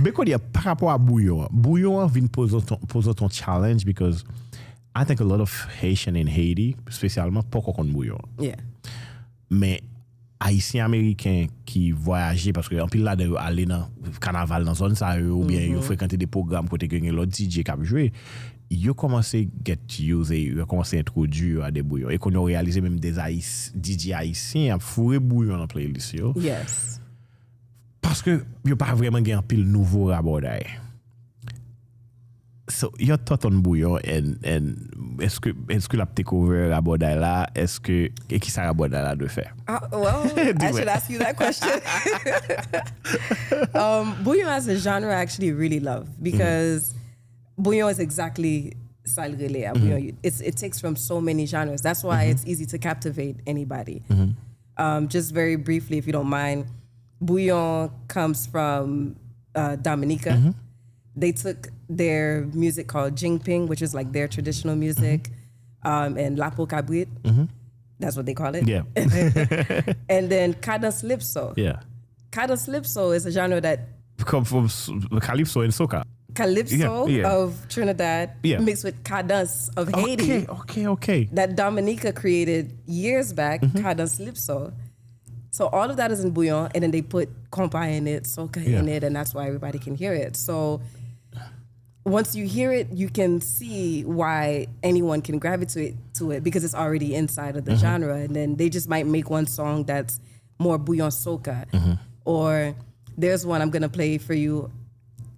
Because par rapport à Bouyon vient poser ton challenge because I think a lot of Haitian in Haiti, spécialement, pas qu'on Bouyon. Yeah. Mais Haïtien américain qui voyageait parce que en pile là de aller dans carnaval dans zone ça ou bien ils fréquenter des programmes côté que l'autre DJ qui a joué, ils ont commencé get used, ils ont commencé à introduire à des bouillons et qu'on a réalisé même des DJ haïtiens à fourrer bouillon dans playlist yo. Yes. Parce que il pas vraiment gain pile nouveau Rabòday. So your thought on Bouyon and est-ce que la take over Rabòday là, est-ce que et qui ça Rabòday là de faire? Well, I should ask you that question. Bouyon as a genre I actually really love because Bouyon is exactly style relais. It takes from so many genres. That's why it's easy to captivate anybody. Just very briefly, if you don't mind, Bouyon comes from Dominica. They took their music called Jingping, which is like their traditional music, and Lapo Cabrit. That's what they call it. Yeah. And then Cadence-Lypso. Yeah. Cadence-Lypso is a genre that come from Calypso and soca. Calypso of Trinidad mixed with cadence of Haiti. Okay. That Dominica created years back, Cadence-Lypso. So all of that is in Bouyon, and then they put Konpa in it, soca in it, and that's why everybody can hear it. So once you hear it, you can see why anyone can gravitate to it because it's already inside of the genre. And then they just might make one song that's more Bouyon soca. Or there's one I'm going to play for you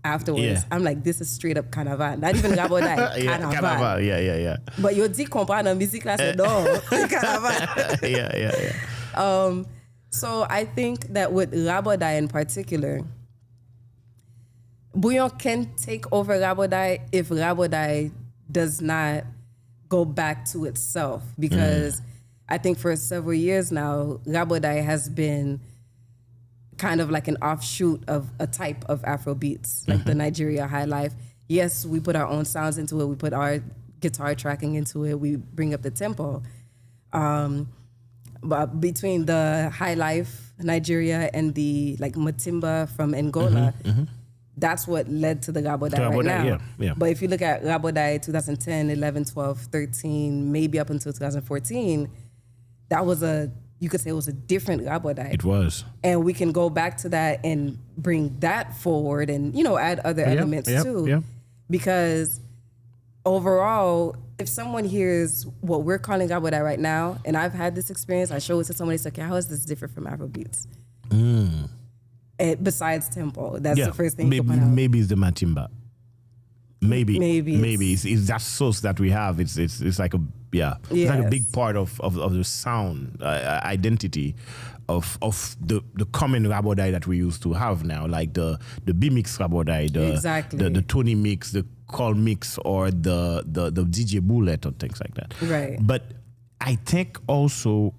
afterwards. Yeah. I'm like, this is straight up carnaval. Not even Rabòday, carnaval. Yeah. But you dis Konpa dans musique là, c'est non, carnaval. Yeah. So I think that with Rabòday in particular, Bouyon can take over Rabòday if Rabòday does not go back to itself. Because I think for several years now, Rabòday has been kind of like an offshoot of a type of Afro beats, like the Nigeria high life. Yes, we put our own sounds into it. We put our guitar tracking into it. We bring up the tempo. But between the high life Nigeria and the like matimba from Angola, that's what led to the Rabòday right now. Yeah. But if you look at Rabòday 2010, 11, 12, 13, maybe up until 2014, that was you could say it was a different Rabòday. It was. And we can go back to that and bring that forward and, add other elements too. Yeah. Because overall, if someone hears what we're calling Rabòday right now, and I've had this experience, I show it to somebody, it's like, how is this different from Afro beats? Besides tempo, that's the first thing you point out. Maybe it's the matimba. Maybe it's that source that we have. It's like it's like a big part of the sound identity of the common Rabòday that we used to have now, like the B-mix Rabòday, the Tony mix, the Call mix, or the DJ Bullet or things like that. Right. But I think also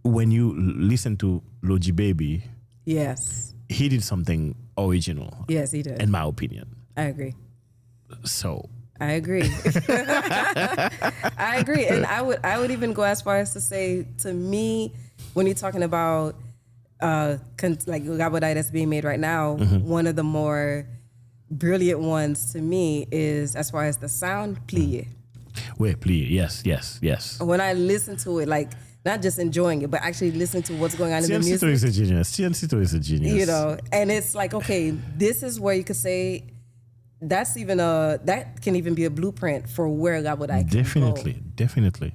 when you listen to Logi Baby, yes, he did something original. Yes, he did. In my opinion. I agree. So I agree. I agree. And I would even go as far as to say, to me, when you're talking about like Rabòday that's being made right now, one of the more brilliant ones to me is, as far as the sound, Plié. Wait, Plié, yes. When I listen to it, like, not just enjoying it, but actually listening to what's going on in the music. Cito is a genius. And it's like, okay, this is where you could say that can even be a blueprint for where Rabòday can go. Definitely.